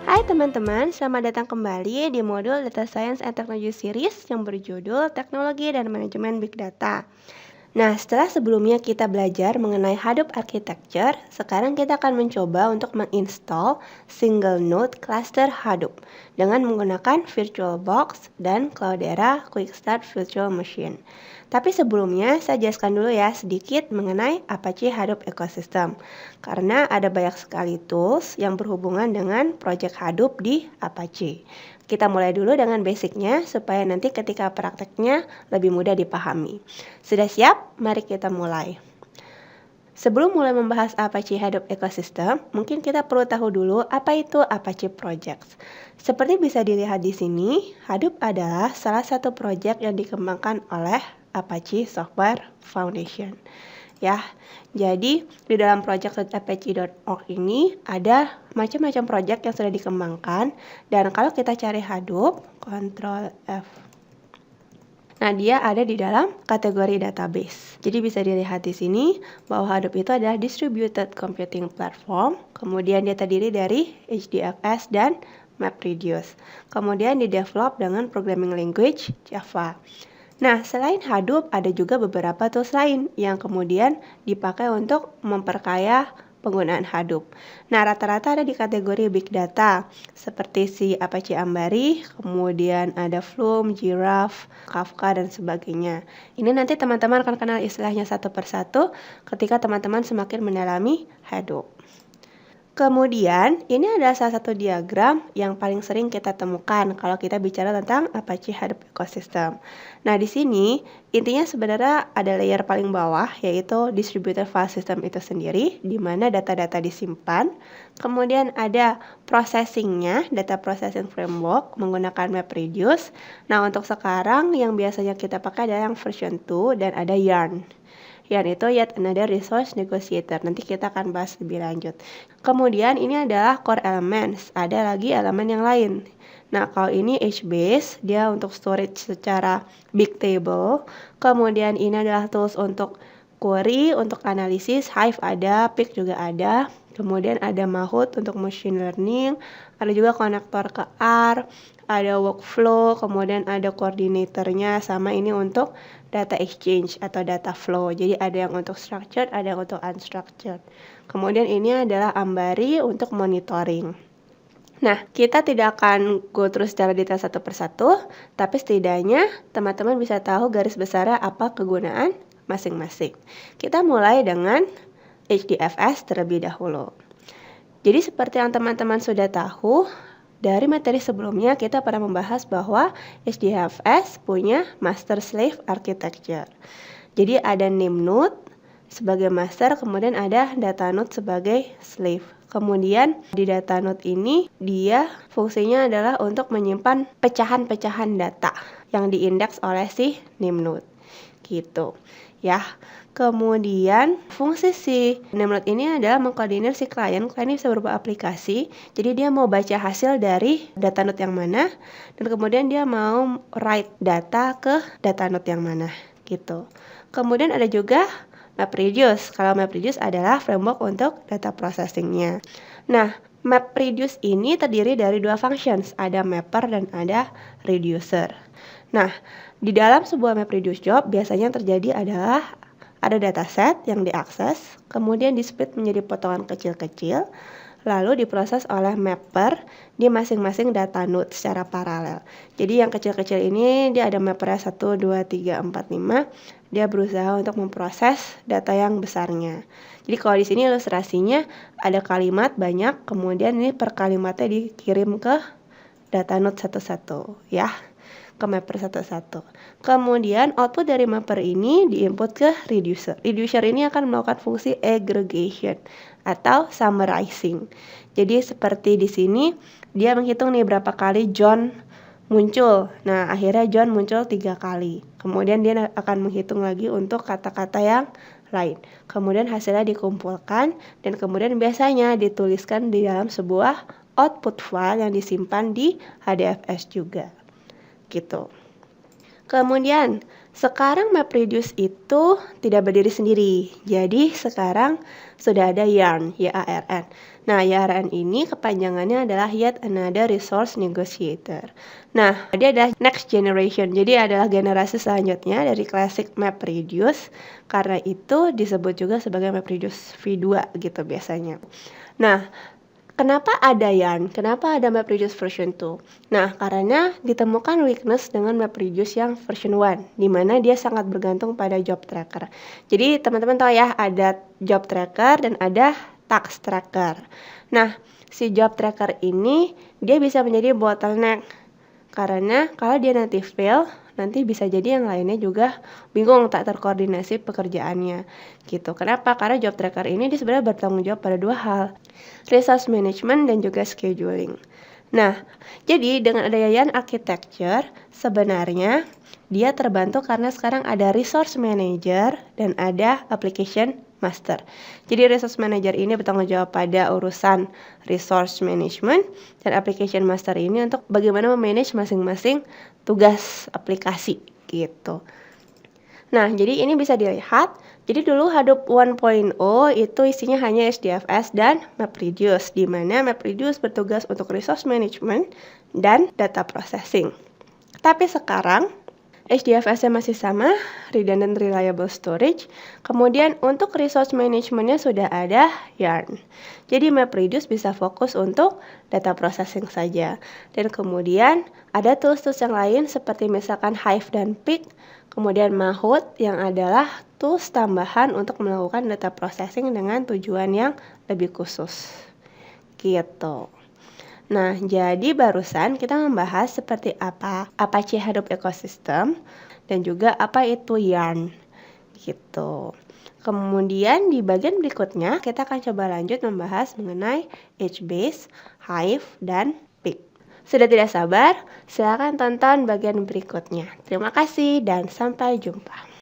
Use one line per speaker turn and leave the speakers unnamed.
Hai teman-teman, selamat datang kembali di modul Data Science and Technology Series yang berjudul Teknologi dan Manajemen Big Data. Nah, setelah sebelumnya kita belajar mengenai Hadoop Architecture, sekarang kita akan mencoba untuk menginstall Single Node Cluster Hadoop dengan menggunakan VirtualBox dan Cloudera Quick Start Virtual Machine. Tapi sebelumnya, saya jelaskan dulu ya sedikit mengenai Apache Hadoop Ecosystem, karena ada banyak sekali tools yang berhubungan dengan project Hadoop di Apache. Kita mulai dulu dengan basicnya supaya nanti ketika prakteknya lebih mudah dipahami. Sudah siap? Mari kita mulai. Sebelum mulai membahas Apache Hadoop Ecosystem, mungkin kita perlu tahu dulu apa itu Apache Projects. Seperti bisa dilihat di sini, Hadoop adalah salah satu proyek yang dikembangkan oleh Apache Software Foundation. Ya, jadi di dalam project.apache.org ini ada macam-macam proyek yang sudah dikembangkan, dan kalau kita cari Hadoop, Ctrl F. Nah, dia ada di dalam kategori database. Jadi bisa dilihat di sini bahwa Hadoop itu adalah distributed computing platform, kemudian dia terdiri dari HDFS dan MapReduce. Kemudian di-develop dengan programming language Java. Nah, selain Hadoop, ada juga beberapa tools lain yang kemudian dipakai untuk memperkaya penggunaan Hadoop. Nah, rata-rata ada di kategori Big Data, seperti si Apache Ambari, kemudian ada Flume, Giraffe, Kafka, dan sebagainya. Ini nanti teman-teman akan kenal istilahnya satu persatu ketika teman-teman semakin mendalami Hadoop. Kemudian, ini adalah salah satu diagram yang paling sering kita temukan kalau kita bicara tentang Apache Hadoop Ecosystem. Nah, di sini intinya sebenarnya ada layer paling bawah, yaitu distributed file system itu sendiri, di mana data-data disimpan. Kemudian ada processingnya, data processing framework menggunakan MapReduce. Nah, untuk sekarang yang biasanya kita pakai adalah yang version 2 dan ada Yarn. Yarn itu yet another resource negotiator. Nanti kita akan bahas lebih lanjut. Kemudian ini adalah core elements. Ada lagi elemen yang lain. Nah, kalau ini HBase, dia untuk storage secara big table. Kemudian ini adalah tools untuk query, untuk analisis. Hive ada, Peak juga ada. Kemudian ada Mahout untuk machine learning. Ada juga konektor ke R. Ada workflow, kemudian ada koordinatornya, sama ini untuk data exchange atau data flow. Jadi ada yang untuk structured, ada yang untuk unstructured. Kemudian ini adalah Ambari untuk monitoring. Nah, kita tidak akan go terus secara detail satu persatu, tapi setidaknya teman-teman bisa tahu garis besarnya apa kegunaan masing-masing. Kita mulai dengan HDFS terlebih dahulu. Jadi seperti yang teman-teman sudah tahu, dari materi sebelumnya kita pernah membahas bahwa HDFS punya master-slave architecture. Jadi ada name node sebagai master, kemudian ada data node sebagai slave. Kemudian di data node ini dia fungsinya adalah untuk menyimpan pecahan-pecahan data yang diindeks oleh si name node. Gitu. Ya. Kemudian fungsi si name node ini adalah mengkoordinir si klien. Klien ini bisa berupa aplikasi. Jadi dia mau baca hasil dari data node yang mana, dan kemudian dia mau write data ke data node yang mana gitu. Kemudian ada juga MapReduce. Kalau MapReduce adalah framework untuk data processingnya. Nah, MapReduce ini terdiri dari dua functions, ada mapper dan ada reducer. Nah, di dalam sebuah MapReduce job biasanya yang terjadi adalah ada dataset yang diakses, kemudian di-split menjadi potongan kecil-kecil, lalu diproses oleh mapper di masing-masing data node secara paralel. Jadi yang kecil-kecil ini dia ada mappernya 1, 2, 3, 4, 5. Dia berusaha untuk memproses data yang besarnya. Jadi kalau di sini ilustrasinya ada kalimat banyak, kemudian ini per kalimatnya dikirim ke data node satu-satu, ya, ke mapper satu-satu. Kemudian output dari mapper ini diinput ke reducer. Reducer ini akan melakukan fungsi aggregation atau summarizing. Jadi seperti di sini dia menghitung nih berapa kali John muncul. Nah, akhirnya John muncul 3 kali. Kemudian dia akan menghitung lagi untuk kata-kata yang lain. Kemudian hasilnya dikumpulkan dan kemudian biasanya dituliskan di dalam sebuah output file yang disimpan di HDFS juga. Gitu. Kemudian, sekarang MapReduce itu tidak berdiri sendiri. Jadi, sekarang sudah ada YARN, Y-A-R-N. Nah, YARN ini kepanjangannya adalah Yet Another Resource Negotiator. Nah, dia adalah next generation. Jadi, adalah generasi selanjutnya dari Classic MapReduce. Karena itu disebut juga sebagai MapReduce V2 gitu biasanya. Nah, kenapa ada YARN? Kenapa ada MapReduce version 2? Nah, karena ditemukan weakness dengan MapReduce yang version 1, di mana dia sangat bergantung pada job tracker. Jadi, teman-teman tahu ya, ada job tracker dan ada task tracker. Nah, si job tracker ini, dia bisa menjadi bottleneck. Karena kalau dia nanti fail, nanti bisa jadi yang lainnya juga bingung, tak terkoordinasi pekerjaannya gitu. Kenapa? Karena job tracker ini dia sebenarnya bertanggung jawab pada dua hal, resource management dan juga scheduling. Nah, jadi dengan adanya YARN architecture, sebenarnya dia terbantu karena sekarang ada resource manager dan ada application master. Jadi resource manager ini bertanggung jawab pada urusan resource management dan application master ini untuk bagaimana memanage masing-masing tugas aplikasi gitu. Nah, jadi ini bisa dilihat. Jadi dulu Hadoop 1.0 itu isinya hanya HDFS dan MapReduce, di mana MapReduce bertugas untuk resource management dan data processing. Tapi sekarang HDFS-nya masih sama, redundant reliable storage. Kemudian untuk resource management-nya sudah ada YARN. Jadi MapReduce bisa fokus untuk data processing saja. Dan kemudian ada tools-tools yang lain seperti misalkan Hive dan Peak. Kemudian Mahout yang adalah tools tambahan untuk melakukan data processing dengan tujuan yang lebih khusus. Gitu. Nah, jadi barusan kita membahas seperti apa Apache Hadoop Ecosystem dan juga apa itu YARN gitu. Kemudian di bagian berikutnya kita akan coba lanjut membahas mengenai HBase, Hive, dan Peak. Sudah tidak sabar? Silakan tonton bagian berikutnya. Terima kasih dan sampai jumpa.